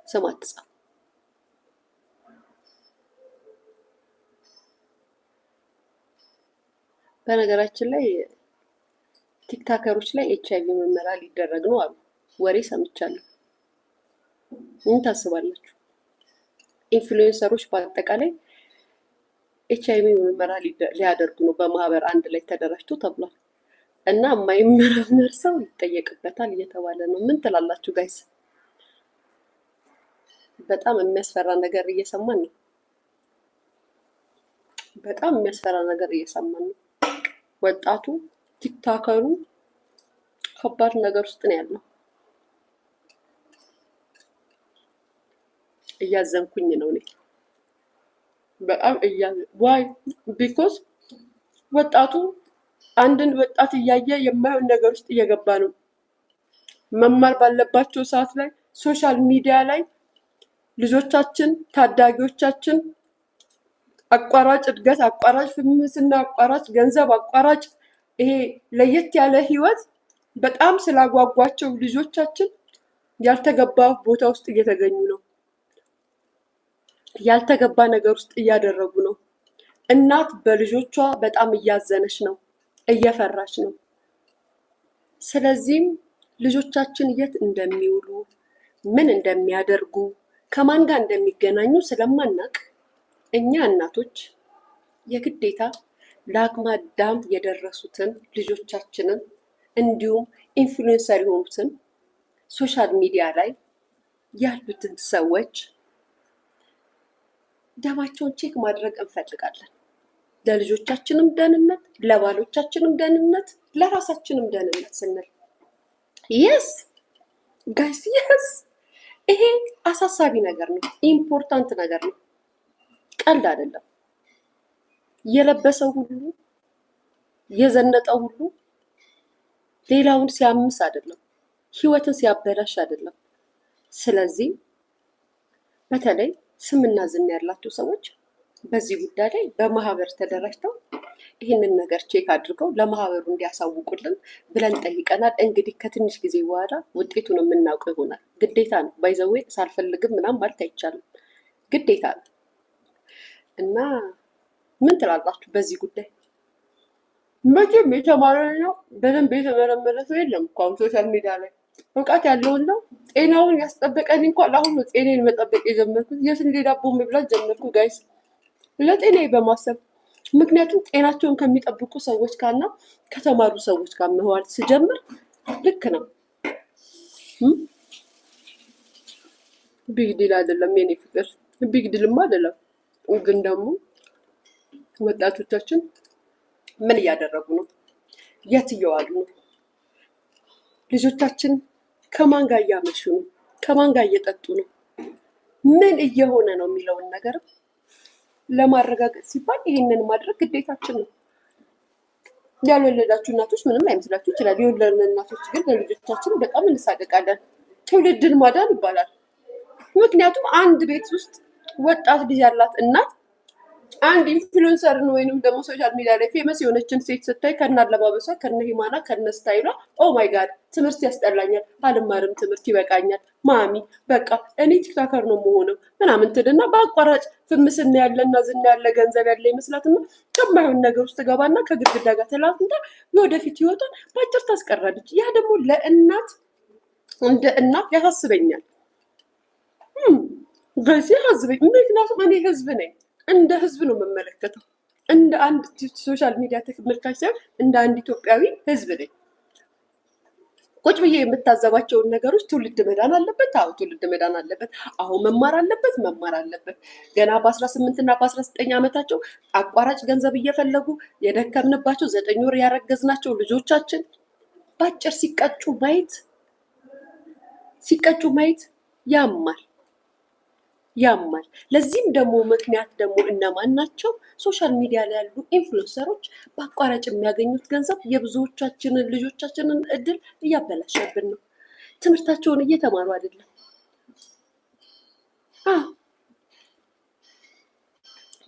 ስም አትጻፉ። በነገራችን ላይ ቲክታከሮች ላይ HIV ምርመራ ሊደረግ ነው አሉ። ወሬ ሰምቻለሁ። ምን ታስባላችሁ? ኢንፍሉዌንሰሮች በአጠቃላይ HIV ምርመራ ሊያደርጉ ነው በማህበር አንድ ላይ ተደራጅቶ ተብሏል። እና የማይመረመር ሰው ይጠየቅበታል እየተባለ ነው። ምን ትላላችሁ ጋይስ? በጣም የሚያስፈራ ነገር እየሰማን ነው። በጣም የሚያስፈራ ነገር እየሰማን ነው። ወጣቱ ቲክታከሩ ከባድ ነገር ውስጥ ነው ያለው። እያዘንኩኝ ነው እኔ በጣም ዋይ ቢኮዝ ወጣቱ አንድን ወጣት እያየ የማይሆን ነገር ውስጥ እየገባ ነው። መማር ባለባቸው ሰዓት ላይ ሶሻል ሚዲያ ላይ ልጆቻችን ታዳጊዎቻችን አቋራጭ እድገት፣ አቋራጭ ፍምስና፣ አቋራጭ ገንዘብ፣ አቋራጭ ይሄ ለየት ያለ ህይወት በጣም ስላጓጓቸው ልጆቻችን ያልተገባ ቦታ ውስጥ እየተገኙ ነው። ያልተገባ ነገር ውስጥ እያደረጉ ነው። እናት በልጆቿ በጣም እያዘነች ነው፣ እየፈራች ነው። ስለዚህም ልጆቻችን የት እንደሚውሉ ምን እንደሚያደርጉ ከማን ጋር እንደሚገናኙ ስለማናቅ እኛ እናቶች የግዴታ ለአቅመ አዳም የደረሱትን ልጆቻችንን እንዲሁም ኢንፍሉዌንሰር የሆኑትን ሶሻል ሚዲያ ላይ ያሉትን ሰዎች ደማቸውን ቼክ ማድረግ እንፈልጋለን። ለልጆቻችንም ደህንነት፣ ለባሎቻችንም ደህንነት፣ ለራሳችንም ደህንነት ስንል የስ ጋይስ የስ ይሄ አሳሳቢ ነገር ነው። ኢምፖርታንት ነገር ነው። ቀልድ አይደለም። የለበሰው ሁሉ የዘነጠው ሁሉ ሌላውን ሲያምስ አይደለም፣ ህይወትን ሲያበላሽ አይደለም። ስለዚህ በተለይ ስምና ዝና ያላቸው ሰዎች በዚህ ጉዳይ ላይ በማህበር ተደራጅተው ይህንን ነገር ቼክ አድርገው ለማህበሩ እንዲያሳውቁልን ብለን ጠይቀናል። እንግዲህ ከትንሽ ጊዜ በኋላ ውጤቱን የምናውቀው ይሆናል። ግዴታ ነው። ባይዘዌ ሳልፈልግም ምናምን ማለት አይቻልም፣ ግዴታ ነው። እና ምን ትላላችሁ በዚህ ጉዳይ? መቼም የተማረ ነው በደንብ የተመረመረ ሰው የለም እኮ አሁን ሶሻል ሚዲያ ላይ እውቀት ያለውን ነው። ጤናውን ያስጠበቀን እንኳን አሁን ነው ጤናዬን መጠበቅ የጀመርኩት። የስንዴ ዳቦ መብላት ጀመርኩ ጋይስ ለጤናዬ በማሰብ ምክንያቱም ጤናቸውን ከሚጠብቁ ሰዎች ጋርና ከተማሩ ሰዎች ጋር መዋል ስጀምር ልክ ነው። ቢግ ዲል አይደለም የኔ ፍቅር፣ ቢግ ዲልማ አይደለም። ግን ደግሞ ወጣቶቻችን ምን እያደረጉ ነው? የት እየዋሉ ነው? ልጆቻችን ከማን ጋር እያመሹ ነው? ከማን ጋር እየጠጡ ነው? ምን እየሆነ ነው የሚለውን ነገር ለማረጋገጥ ሲባል ይሄንን ማድረግ ግዴታችን ነው። ያልወለዳችሁ እናቶች ምንም አይመስላችሁ ይችላል። የወለድን እናቶች ግን ለልጆቻችን በጣም እንሳቀቃለን። ትውልድን ማዳን ይባላል። ምክንያቱም አንድ ቤት ውስጥ ወጣት ልጅ ያላት እናት አንድ ኢንፍሉዌንሰርን ወይንም ደግሞ ሶሻል ሚዲያ ላይ ፌመስ የሆነችን ሴት ስታይ ከነ አለባበሷ፣ ከነ ሂማና፣ ከነ ስታይሏ ኦ ማይ ጋድ ትምህርት ያስጠላኛል፣ አልማርም፣ ትምህርት ይበቃኛል፣ ማሚ በቃ እኔ ቲክታከር ነው የምሆነው ምናምን ትልና በአቋራጭ ፍምስና ያለና ዝና ያለ ገንዘብ ያለ ይመስላትና ከማይሆን ነገር ውስጥ ገባና ከግድግዳ ጋር ተላትንታ የወደፊት ህይወቷን በአጭር ታስቀራለች። ያ ደግሞ ለእናት እንደ እናት ያሳስበኛል። በዚህ ያሳስበኝ። ምክንያቱም እኔ ህዝብ ነኝ። እንደ ህዝብ ነው የምመለከተው። እንደ አንድ ሶሻል ሚዲያ ተመልካች ሳይሆን እንደ አንድ ኢትዮጵያዊ ህዝብ ነኝ። ቁጭ ብዬ የምታዘባቸውን ነገሮች ትውልድ መዳን አለበት። አዎ ትውልድ መዳን አለበት። አሁን መማር አለበት። ገና በ18 እና በ19 ዓመታቸው አቋራጭ ገንዘብ እየፈለጉ የደከምንባቸው 9 ወር ያረገዝናቸው ልጆቻችን በአጭር ሲቀጩ ማየት ያማል። ለዚህም ደግሞ ምክንያት ደግሞ እነማን ናቸው? ሶሻል ሚዲያ ላይ ያሉ ኢንፍሉዌንሰሮች በአቋራጭ የሚያገኙት ገንዘብ የብዙዎቻችንን ልጆቻችንን እድል እያበላሸብን ነው። ትምህርታቸውን እየተማሩ አይደለም።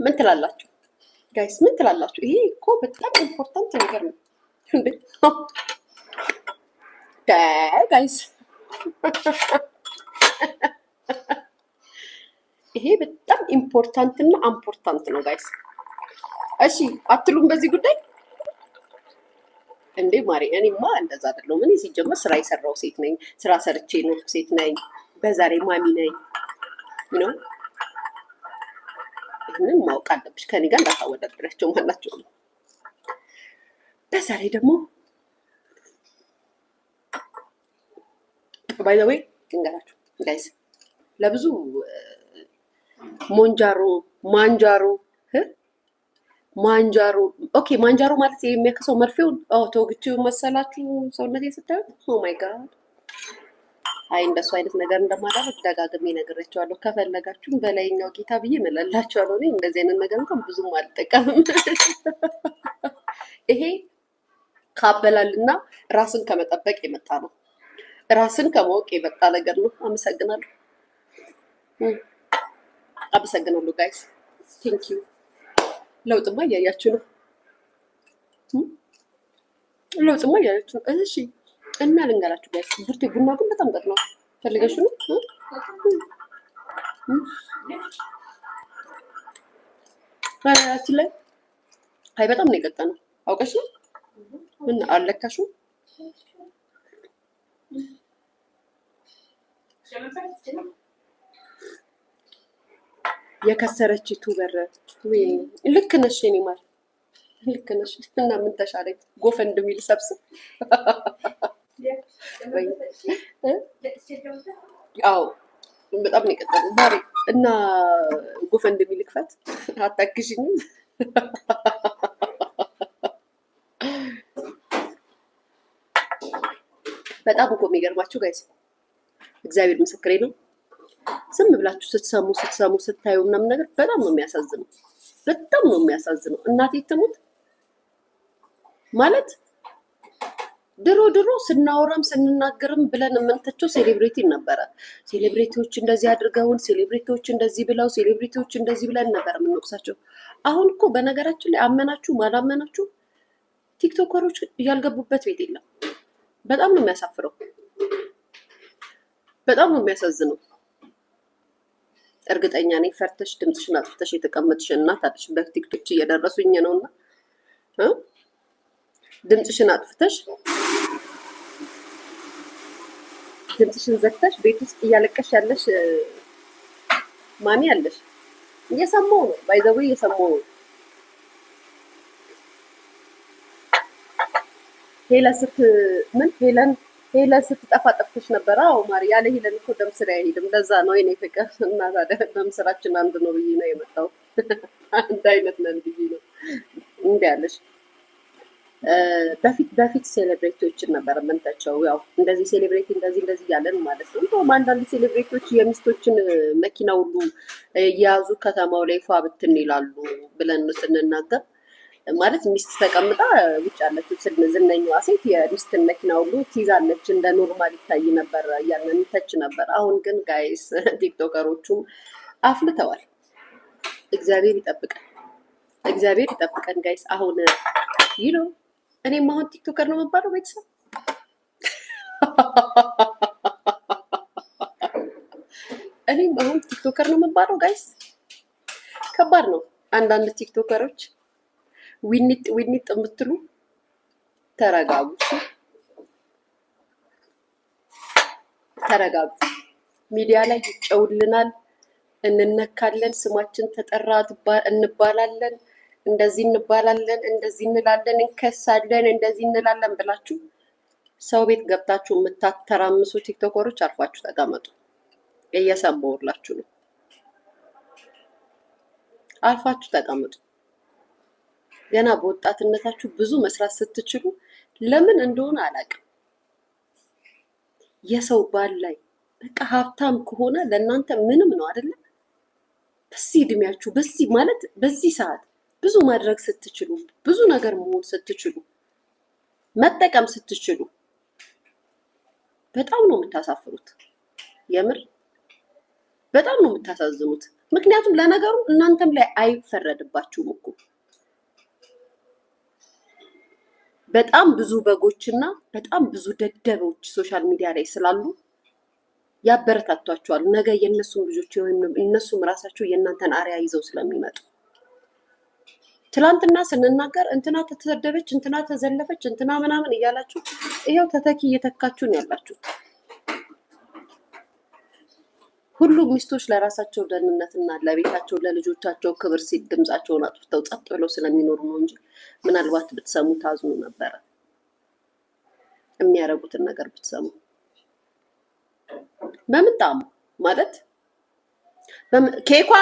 ምን ትላላችሁ ጋይስ? ምን ትላላችሁ? ይሄ እኮ በጣም ኢምፖርታንት ነገር ነው እንዴ ጋይስ። ይሄ በጣም ኢምፖርታንት እና አምፖርታንት ነው ጋይስ። እሺ አትሉም በዚህ ጉዳይ እንዴ? ማሪ እኔማ እንደዛ አይደለሁም። እኔ ሲጀመር ስራ የሰራው ሴት ነኝ። ስራ ሰርቼ ነው ሴት ነኝ። በዛሬ ማሚ ነኝ ነው። ይህንን ማወቅ አለብሽ። ከኔ ጋር እንዳታወዳድራቸው ማናቸው ነው። በዛሬ ደግሞ ባይ ዘ ዌይ እንገራችሁ ጋይስ ለብዙ ማንጃሮ ኦኬ፣ ማንጃሮ ማለት የሚያከሰው መርፌውን ተወግቼው መሰላችሁ ሰውነቴ ስታዩት? ኦ ማይ ጋድ። አይ እንደሱ አይነት ነገር እንደማዳረግ ደጋግሜ ነግሬያቸዋለሁ። ከፈለጋችሁም በላይኛው ጌታ ብዬ እምልላችኋለሁ። እኔ እንደዚህ አይነት ነገር እንኳን ብዙም አልጠቀምም። ይሄ ካበላልና ራስን ከመጠበቅ የመጣ ነው። ራስን ከማወቅ የመጣ ነገር ነው። አመሰግናለሁ ጋይስ ቴንክ ዩ። ለውጥማ እያያችሁ ነው። ለውጥማ እያያችሁ ነው። እሺ እና ልንገራችሁ ጋይስ ቡርቴ ቡና ግን በጣም ጠቅሟል። ፈልገሽ ነው ላይ አይ በጣም ነው የቀጠነው። አውቀሽ ነው እና አለካሽው የከሰረች ዩቱበር ልክ ነሽ የኔ ማር ልክ ነሽ። እና ምን ተሻለኝ? ጎፈንድሚ ልሰብስብ። አዎ በጣም ነው የቀጠለው ማሪ። እና ጎፈንድሚ ልክፈት። አታግዥኝም? በጣም እኮ የሚገርማችሁ ጋይስ እግዚአብሔር ምስክሬ ነው። ዝም ብላችሁ ስትሰሙ ስታዩ ምናምን ነገር በጣም ነው የሚያሳዝነው። በጣም ነው የሚያሳዝነው። እናቴ ትሙት ማለት ድሮ ስናወራም ስንናገርም ብለን የምንተቸው ሴሌብሪቲ ነበረ። ሴሌብሪቲዎች እንደዚህ አድርገውን፣ ሴሌብሪቲዎች እንደዚህ ብለው፣ ሴሌብሪቲዎች እንደዚህ ብለን ነበር የምንወቅሳቸው። አሁን እኮ በነገራችን ላይ አመናችሁ ማላመናችሁ ቲክቶከሮች ያልገቡበት ቤት የለም። በጣም ነው የሚያሳፍረው። በጣም ነው የሚያሳዝነው። እርግጠኛ ነኝ ፈርተሽ ድምፅሽን አጥፍተሽ የተቀመጥሽ እናት አለሽ። በቲክቶክ እየደረሱኝ ነውና ድምፅሽን አጥፍተሽ ድምፅሽን ዘግተሽ ቤት ውስጥ እያለቀሽ ያለሽ ማሚ አለሽ። እየሰማሁ ነው ባይዘው እየሰማሁ ነው። ሄለን ስትጠፋ ጠፍተሽ ነበረ። አዎ ማሪ ያለ ሄለን እኮ ደም ስር አይሄድም። ለዛ ነው የኔ ፍቅር እና ታዲያ ደም ስራችን አንድ ነው ብዬ ነው የመጣው። አንድ አይነት ነን ብዬ ነው እንዴ ያለሽ። በፊት ሴሌብሬቲዎችን ነበር የምንተቸው። ያው እንደዚህ ሴሌብሬቲ እንደዚህ ያለን ማለት ነው። እንደውም አንዳንድ ሴሌብሬቲዎች የሚስቶችን መኪና ሁሉ እየያዙ ከተማው ላይ ፏ ብትን ይላሉ ብለን ስንናገር ማለት ሚስት ተቀምጣ ውጭ ያለችው ዝነኛዋ ሴት የሚስትን መኪና ሁሉ ትይዛለች እንደ ኖርማል ይታይ ነበር እያለን ተች ነበር። አሁን ግን ጋይስ ቲክቶከሮቹም አፍልተዋል። እግዚአብሔር ይጠብቀን ጋይስ። አሁን ነው እኔም አሁን ቲክቶከር ነው የምባለው ቤተሰብ። እኔም አሁን ቲክቶከር ነው የምባለው ጋይስ። ከባድ ነው። አንዳንድ ቲክቶከሮች ዊኒጥ የምትሉ ተረጋጉ። ሚዲያ ላይ ይጨውልናል፣ እንነካለን፣ ስማችን ተጠራ እንባላለን፣ እንደዚህ እንባላለን፣ እንደዚህ እንላለን፣ እንከሳለን፣ እንደዚህ እንላለን ብላችሁ ሰው ቤት ገብታችሁ የምታተራምሱ ቲክቶከሮች አርፋችሁ ተቀመጡ። እየሰማሁላችሁ ነው። አርፋችሁ ተቀመጡ። ገና በወጣትነታችሁ ብዙ መስራት ስትችሉ ለምን እንደሆነ አላውቅም። የሰው ባል ላይ በቃ ሀብታም ከሆነ ለእናንተ ምንም ነው አይደለ? በዚህ እድሜያችሁ በዚህ ሰዓት ብዙ ማድረግ ስትችሉ፣ ብዙ ነገር መሆን ስትችሉ፣ መጠቀም ስትችሉ በጣም ነው የምታሳፍሩት። የምር በጣም ነው የምታሳዝኑት። ምክንያቱም ለነገሩ እናንተም ላይ አይፈረድባችሁም እኮ በጣም ብዙ በጎችና በጣም ብዙ ደደቦች ሶሻል ሚዲያ ላይ ስላሉ ያበረታቷቸዋል። ነገ የእነሱም ልጆች ወይም እነሱም ራሳቸው የእናንተን አርያ ይዘው ስለሚመጡ ትላንትና ስንናገር እንትና ተተሰደበች፣ እንትና ተዘለፈች፣ እንትና ምናምን እያላችሁ ይኸው ተተኪ እየተካችሁን ያላችሁት። ሁሉም ሚስቶች ለራሳቸው ደህንነትና ለቤታቸው ለልጆቻቸው ክብር ሲል ድምጻቸውን አጥፍተው ጸጥ ብለው ስለሚኖሩ ነው እንጂ ምናልባት ብትሰሙ ታዝኑ ነበረ። የሚያረጉትን ነገር ብትሰሙ በምጣሙ ማለት ኬኳ